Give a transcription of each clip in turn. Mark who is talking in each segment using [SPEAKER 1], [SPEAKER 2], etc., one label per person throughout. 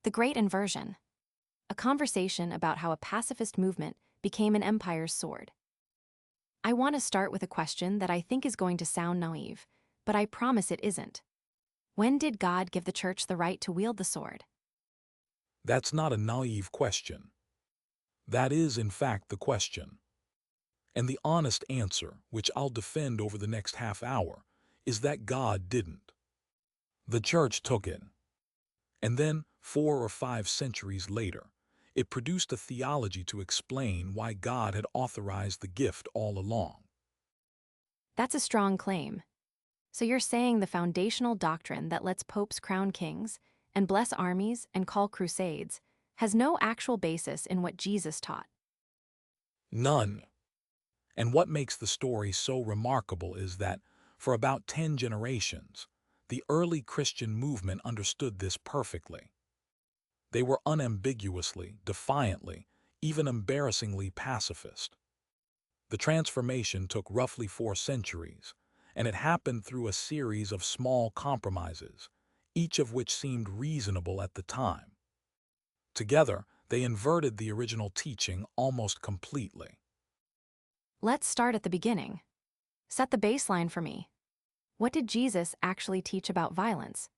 [SPEAKER 1] The Great Inversion. A conversation about how a pacifist movement became an empire's sword. I want to start with a question that I think is going to sound naive, but I promise it isn't. When did God give the church the right to wield the sword?
[SPEAKER 2] That's not a naive question. That is, in fact, the question. And the honest answer, which I'll defend over the next half hour, is that God didn't. The church took it. And then, 4 or 5 centuries later, it produced a theology to explain why God had authorized the gift all along.
[SPEAKER 1] That's a strong claim. So you're saying the foundational doctrine that lets popes crown kings and bless armies and call crusades has no actual basis in what Jesus taught?
[SPEAKER 2] None. And what makes the story so remarkable is that, for about 10 generations, the early Christian movement understood this perfectly. They were unambiguously, defiantly, even embarrassingly pacifist. The transformation took roughly 4 centuries, and it happened through a series of small compromises, each of which seemed reasonable at the time. Together, they inverted the original teaching almost completely.
[SPEAKER 1] Let's start at the beginning. Set the baseline for me. What did Jesus actually teach about violence?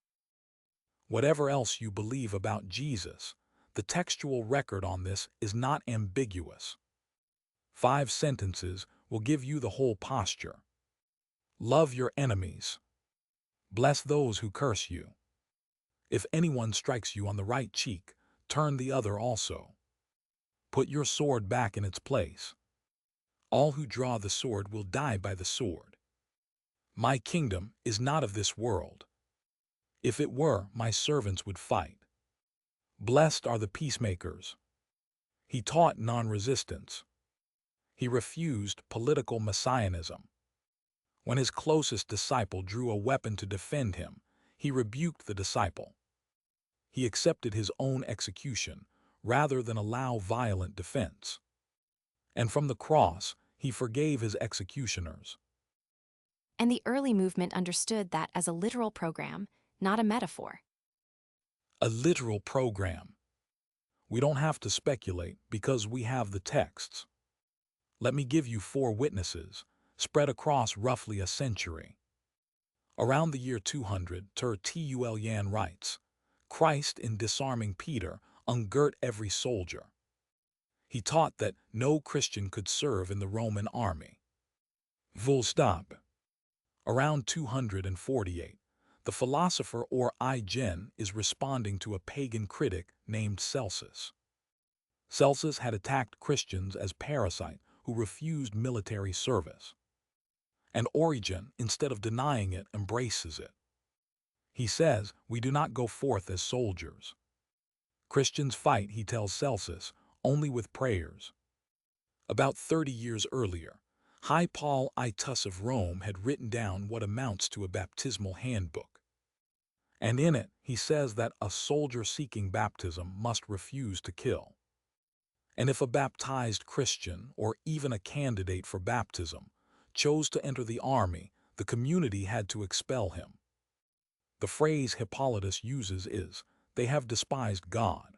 [SPEAKER 2] Whatever else you believe about Jesus, the textual record on this is not ambiguous. 5 sentences will give you the whole posture. Love your enemies. Bless those who curse you. If anyone strikes you on the right cheek, turn the other also. Put your sword back in its place. All who draw the sword will die by the sword. My kingdom is not of this world. If it were, my servants would fight. Blessed are the peacemakers. He taught non-resistance. He refused political messianism. When his closest disciple drew a weapon to defend him, he rebuked the disciple. He accepted his own execution rather than allow violent defense. And from the cross, he forgave his executioners.
[SPEAKER 1] And the early movement understood that as a literal program, not a metaphor.
[SPEAKER 2] A literal program. We don't have to speculate because we have the texts. Let me give you 4 witnesses, spread across roughly a century. Around the year 200, Tertullian writes, Christ, in disarming Peter, ungirt every soldier. He taught that no Christian could serve in the Roman army. Full stop. Around 248, the philosopher Origen is responding to a pagan critic named Celsus. Celsus had attacked Christians as parasites who refused military service. And Origen, instead of denying it, embraces it. He says, we do not go forth as soldiers. Christians fight, he tells Celsus, only with prayers. About 30 years earlier, Hippolytus of Rome had written down what amounts to a baptismal handbook. And in it, he says that a soldier seeking baptism must refuse to kill. And if a baptized Christian, or even a candidate for baptism, chose to enter the army, the community had to expel him. The phrase Hippolytus uses is, they have despised God.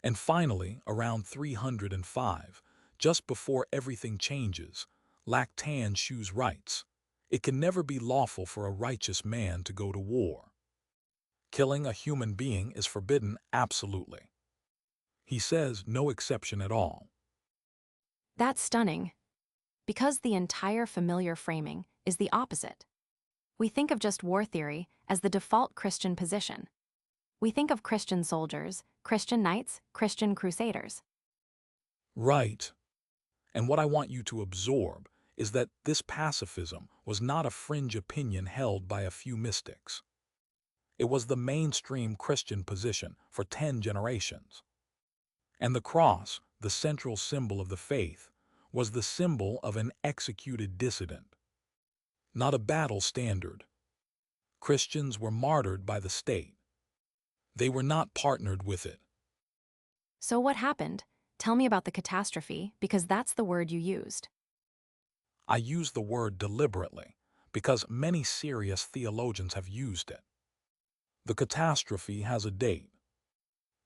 [SPEAKER 2] And finally, around 305, just before everything changes, Lactantius writes, it can never be lawful for a righteous man to go to war. Killing a human being is forbidden absolutely. He says no exception at all.
[SPEAKER 1] That's stunning, because the entire familiar framing is the opposite. We think of just war theory as the default Christian position. We think of Christian soldiers, Christian knights, Christian crusaders.
[SPEAKER 2] Right. And what I want you to absorb is that this pacifism was not a fringe opinion held by a few mystics. It was the mainstream Christian position for 10 generations. And the cross, the central symbol of the faith, was the symbol of an executed dissident, not a battle standard. Christians were martyred by the state. They were not partnered with it.
[SPEAKER 1] So what happened? Tell me about the catastrophe, because that's the word you used.
[SPEAKER 2] I use the word deliberately because many serious theologians have used it. The catastrophe has a date.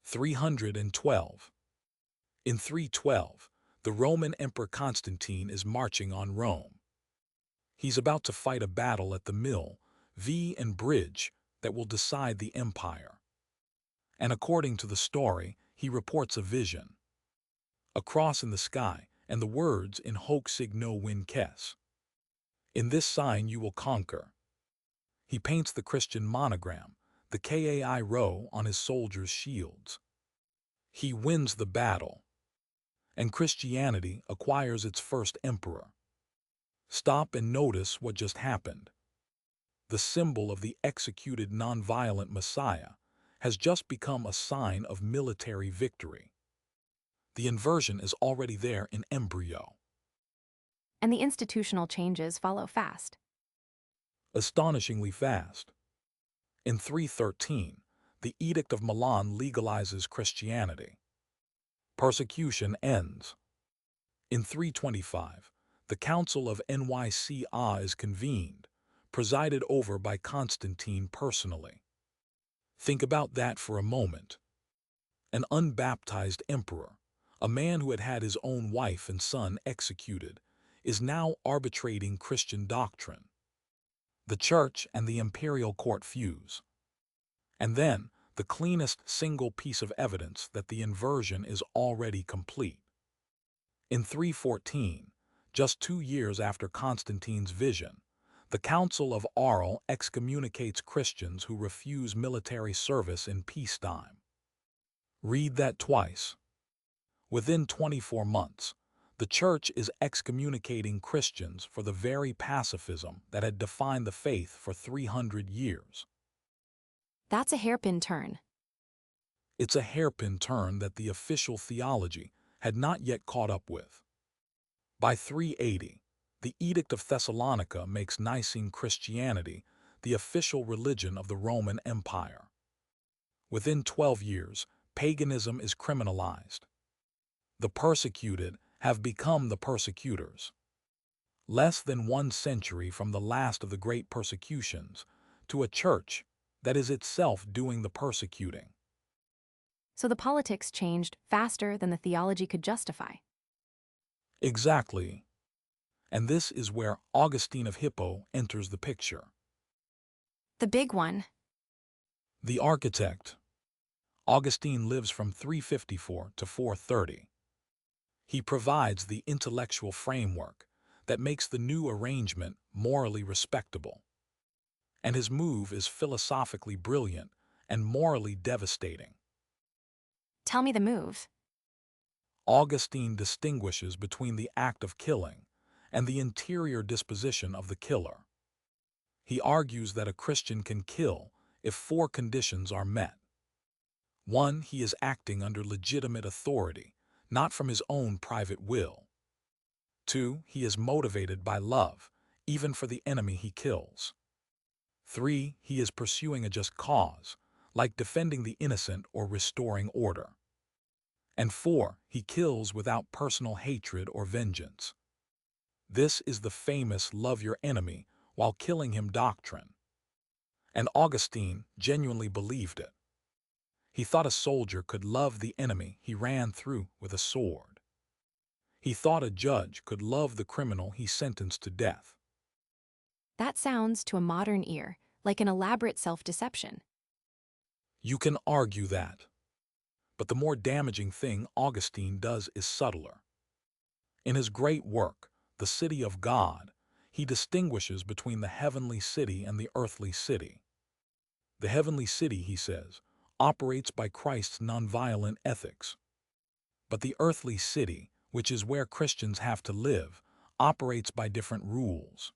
[SPEAKER 2] 312. In 312, the Roman Emperor Constantine is marching on Rome. He's about to fight a battle at the Milvian Bridge that will decide the empire. And according to the story, he reports a vision. A cross in the sky, and the words in hoc signo vinces. In this sign you will conquer. He paints the Christian monogram, the Kai rho, on his soldiers' shields. He wins the battle, and Christianity acquires its first emperor. Stop and notice what just happened. The symbol of the executed nonviolent Messiah has just become a sign of military victory. The inversion is already there in embryo.
[SPEAKER 1] And the institutional changes follow fast.
[SPEAKER 2] Astonishingly fast. In 313, the Edict of Milan legalizes Christianity. Persecution ends. In 325, the Council of Nicaea is convened, presided over by Constantine personally. Think about that for a moment. An unbaptized emperor, a man who had had his own wife and son executed, is now arbitrating Christian doctrine. The church and the imperial court fuse. And then, the cleanest single piece of evidence that the inversion is already complete. In 314, just 2 years after Constantine's vision, the Council of Arles excommunicates Christians who refuse military service in peacetime. Read that twice. Within 24 months, the Church is excommunicating Christians for the very pacifism that had defined the faith for 300 years.
[SPEAKER 1] That's a hairpin turn.
[SPEAKER 2] It's a hairpin turn that the official theology had not yet caught up with. By 380, the Edict of Thessalonica makes Nicene Christianity the official religion of the Roman Empire. Within 12 years, paganism is criminalized. The persecuted have become the persecutors. Less than 1 century from the last of the great persecutions to a church that is itself doing the persecuting.
[SPEAKER 1] So the politics changed faster than the theology could justify.
[SPEAKER 2] Exactly. And this is where Augustine of Hippo enters the picture.
[SPEAKER 1] The big one.
[SPEAKER 2] The architect. Augustine lives from 354 to 430. He provides the intellectual framework that makes the new arrangement morally respectable. And his move is philosophically brilliant and morally devastating.
[SPEAKER 1] Tell me the move.
[SPEAKER 2] Augustine distinguishes between the act of killing and the interior disposition of the killer. He argues that a Christian can kill if 4 conditions are met. 1, he is acting under legitimate authority, not from his own private will. 2, he is motivated by love, even for the enemy he kills. 3, he is pursuing a just cause, like defending the innocent or restoring order. And 4, he kills without personal hatred or vengeance. This is the famous love your enemy while killing him doctrine. And Augustine genuinely believed it. He thought a soldier could love the enemy he ran through with a sword. He thought a judge could love the criminal he sentenced to death.
[SPEAKER 1] That sounds, to a modern ear, like an elaborate self-deception.
[SPEAKER 2] You can argue that. But the more damaging thing Augustine does is subtler. In his great work, The City of God, he distinguishes between the heavenly city and the earthly city. The heavenly city, he says, operates by Christ's nonviolent ethics. But the earthly city, which is where Christians have to live, operates by different rules.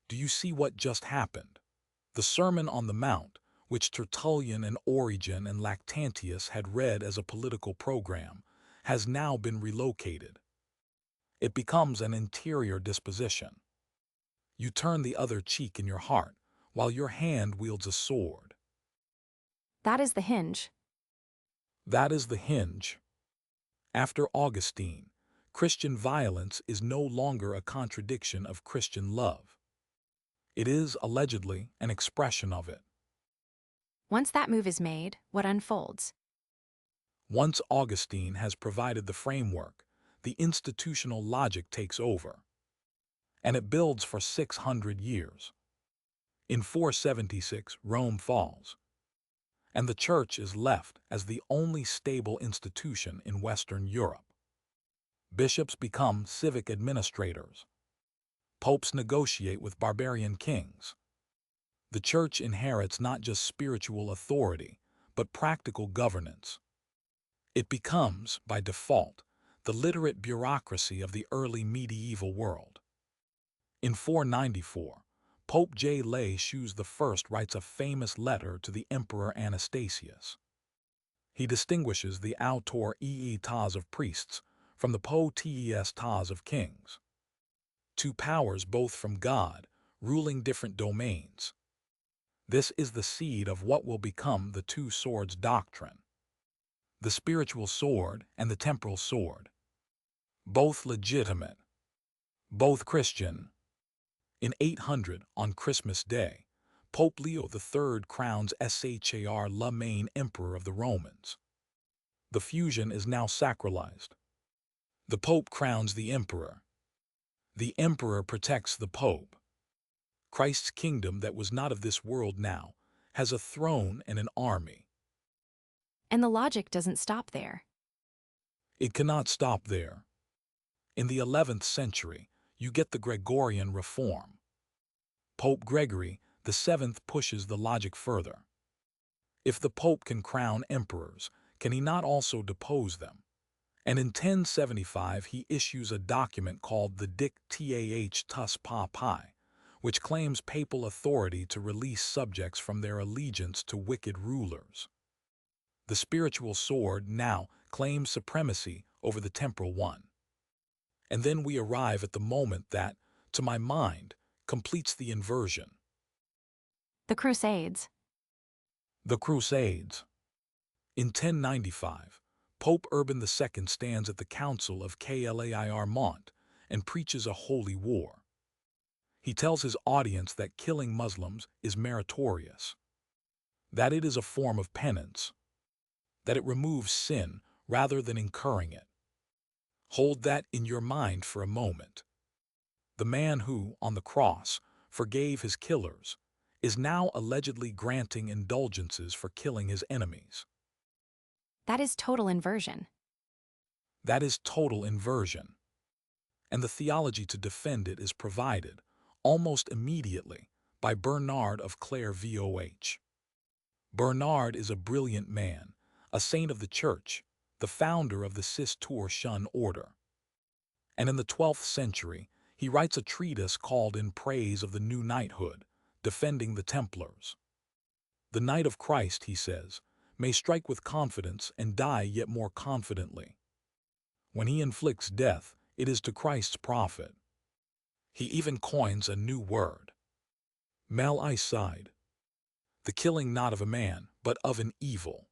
[SPEAKER 2] Do you see what just happened? The Sermon on the Mount, which Tertullian and Origen and Lactantius had read as a political program, has now been relocated. It becomes an interior disposition. You turn the other cheek in your heart, while your hand wields a sword.
[SPEAKER 1] That is the hinge.
[SPEAKER 2] That is the hinge. After Augustine, Christian violence is no longer a contradiction of Christian love. It is, allegedly, an expression of it.
[SPEAKER 1] Once that move is made, what unfolds?
[SPEAKER 2] Once Augustine has provided the framework, the institutional logic takes over, and it builds for 600 years. In 476, Rome falls, and the Church is left as the only stable institution in Western Europe. Bishops become civic administrators. Popes negotiate with barbarian kings. The Church inherits not just spiritual authority, but practical governance. It becomes, by default, the literate bureaucracy of the early medieval world. In 494, Pope J. Lay Hsiu I writes a famous letter to the Emperor Anastasius. He distinguishes the autor etas of priests from the potestas of kings. Two powers both from God, ruling different domains. This is the seed of what will become the two swords doctrine. The spiritual sword and the temporal sword. Both legitimate. Both Christian. In 800, on Christmas Day, Pope Leo III crowns Char Le Main Emperor of the Romans. The fusion is now sacralized. The Pope crowns the Emperor. The Emperor protects the Pope. Christ's kingdom that was not of this world now has a throne and an army.
[SPEAKER 1] And the logic doesn't stop there.
[SPEAKER 2] It cannot stop there. In the 11th century, you get the Gregorian reform. Pope Gregory VII pushes the logic further. If the Pope can crown emperors, can he not also depose them? And in 1075 he issues a document called the Dictatus Papae, which claims papal authority to release subjects from their allegiance to wicked rulers. The spiritual sword now claims supremacy over the temporal one. And then we arrive at the moment that, to my mind, completes the inversion.
[SPEAKER 1] The Crusades.
[SPEAKER 2] The Crusades. In 1095, Pope Urban II stands at the Council of Clairmont and preaches a holy war. He tells his audience that killing Muslims is meritorious, that it is a form of penance, that it removes sin rather than incurring it. Hold that in your mind for a moment. The man who, on the cross, forgave his killers is now allegedly granting indulgences for killing his enemies.
[SPEAKER 1] That is total inversion.
[SPEAKER 2] That is total inversion. And the theology to defend it is provided, almost immediately, by Bernard of Clairvaux. Bernard is a brilliant man, a saint of the Church, the founder of the Cistercian order. And in the 12th century, he writes a treatise called In Praise of the New Knighthood, defending the Templars. The Knight of Christ, he says, may strike with confidence and die yet more confidently. When he inflicts death, it is to Christ's profit. He even coins a new word, malicide, the killing not of a man, but of an evil.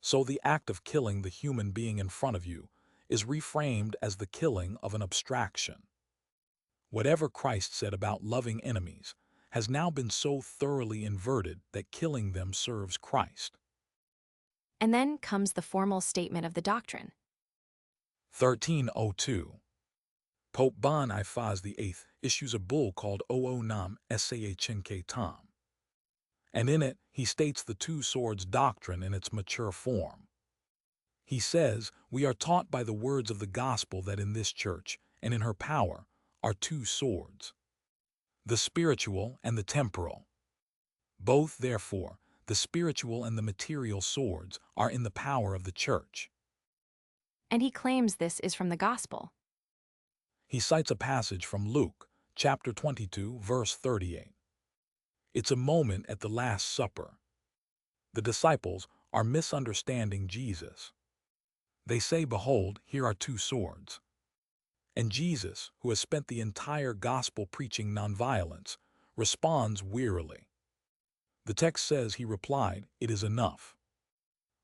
[SPEAKER 2] So the act of killing the human being in front of you is reframed as the killing of an abstraction. Whatever Christ said about loving enemies has now been so thoroughly inverted that killing them serves Christ.
[SPEAKER 1] And then comes the formal statement of the doctrine.
[SPEAKER 2] 1302. Pope Boniface VIII issues a bull called O Nam Sahinketam. And in it, he states the two swords doctrine in its mature form. He says, we are taught by the words of the gospel that in this church, and in her power, are two swords, the spiritual and the temporal. Both, therefore, the spiritual and the material swords are in the power of the church.
[SPEAKER 1] And he claims this is from the gospel.
[SPEAKER 2] He cites a passage from Luke, chapter 22, verse 38. It's a moment at the Last Supper. The disciples are misunderstanding Jesus. They say, behold, here are two swords. And Jesus, who has spent the entire gospel preaching nonviolence, responds wearily. The text says he replied, it is enough.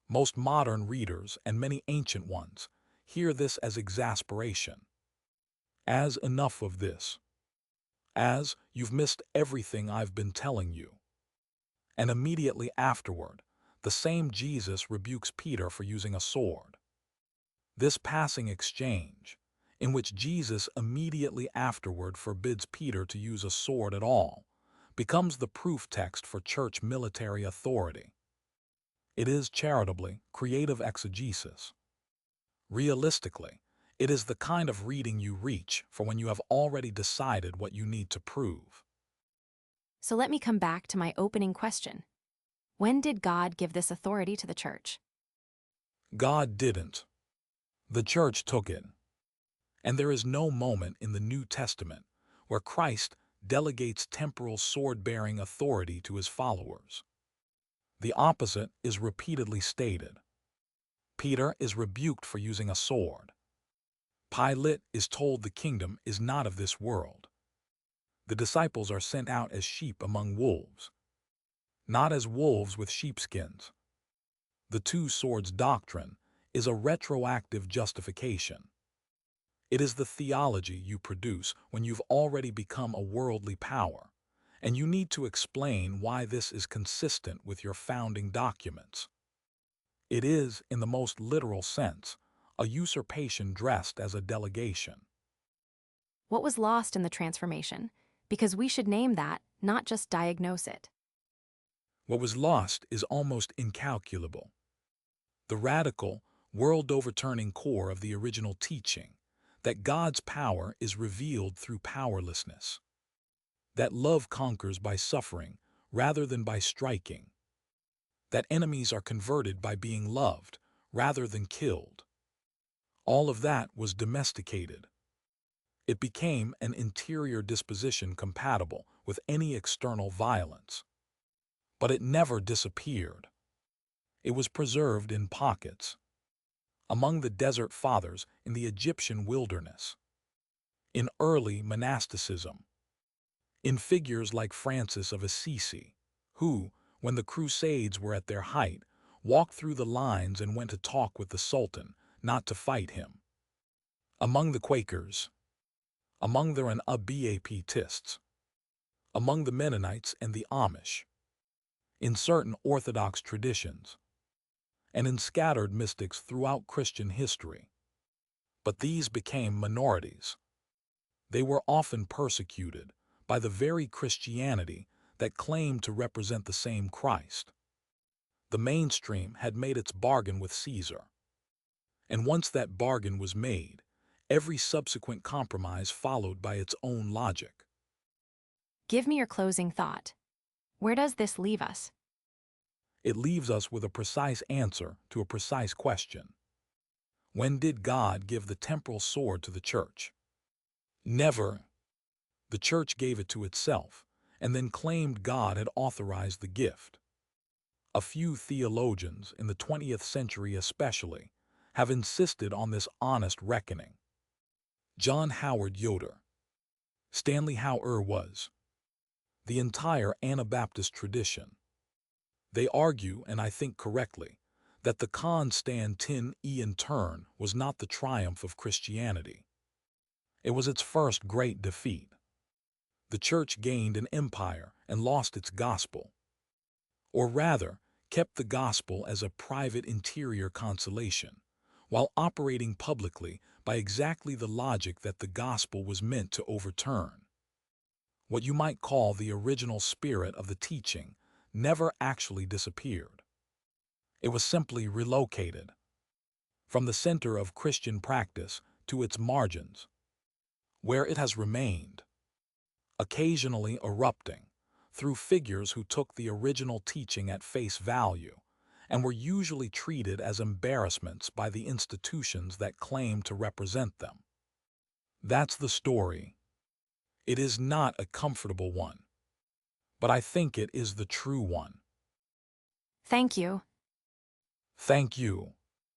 [SPEAKER 2] Most modern readers, and many ancient ones, hear this as exasperation. As enough of this. As you've missed everything I've been telling you. And immediately afterward, The same Jesus rebukes Peter for using a sword. This passing exchange, in which Jesus immediately afterward forbids Peter to use a sword at all, becomes the proof text for church military authority. It is charitably creative exegesis. Realistically, it is the kind of reading you reach for when you have already decided what you need to prove.
[SPEAKER 1] So let me come back to my opening question. When did God give this authority to the church?
[SPEAKER 2] God didn't. The church took it. And there is no moment in the New Testament where Christ delegates temporal sword-bearing authority to his followers. The opposite is repeatedly stated. Peter is rebuked for using a sword. Pilate is told the kingdom is not of this world. The disciples are sent out as sheep among wolves, not as wolves with sheepskins. The two swords doctrine is a retroactive justification. It is the theology you produce when you've already become a worldly power, and you need to explain why this is consistent with your founding documents. It is, in the most literal sense, a usurpation dressed as a delegation.
[SPEAKER 1] What was lost in the transformation? Because we should name that, not just diagnose it.
[SPEAKER 2] What was lost is almost incalculable. The radical, world-overturning core of the original teaching, that God's power is revealed through powerlessness, that love conquers by suffering rather than by striking, that enemies are converted by being loved rather than killed. All of that was domesticated. It became an interior disposition compatible with any external violence. But it never disappeared. It was preserved in pockets, among the desert fathers in the Egyptian wilderness, in early monasticism, in figures like Francis of Assisi, who, when the Crusades were at their height, walked through the lines and went to talk with the Sultan, not to fight him, among the Quakers, among the Anabaptists, among the Mennonites and the Amish, in certain Orthodox traditions, and in scattered mystics throughout Christian history. But these became minorities. They were often persecuted by the very Christianity that claimed to represent the same Christ. The mainstream had made its bargain with Caesar. And once that bargain was made, every subsequent compromise followed by its own logic.
[SPEAKER 1] Give me your closing thought. Where does this leave us?
[SPEAKER 2] It leaves us with a precise answer to a precise question. When did God give the temporal sword to the church? Never. The church gave it to itself, and then claimed God had authorized the gift. A few theologians, in the 20th century especially, have insisted on this honest reckoning. John Howard Yoder, Stanley Hauer was, the entire Anabaptist tradition. They argue, and I think correctly, that the Constantinian turn was not the triumph of Christianity. It was its first great defeat. The church gained an empire and lost its gospel. Or rather, kept the gospel as a private interior consolation, while operating publicly by exactly the logic that the gospel was meant to overturn. What you might call the original spirit of the teaching never actually disappeared. It was simply relocated from the center of Christian practice to its margins, where it has remained, occasionally erupting through figures who took the original teaching at face value and were usually treated as embarrassments by the institutions that claimed to represent them. That's the story. It is not a comfortable one, but I think it is the true one.
[SPEAKER 1] Thank you.
[SPEAKER 2] Thank you.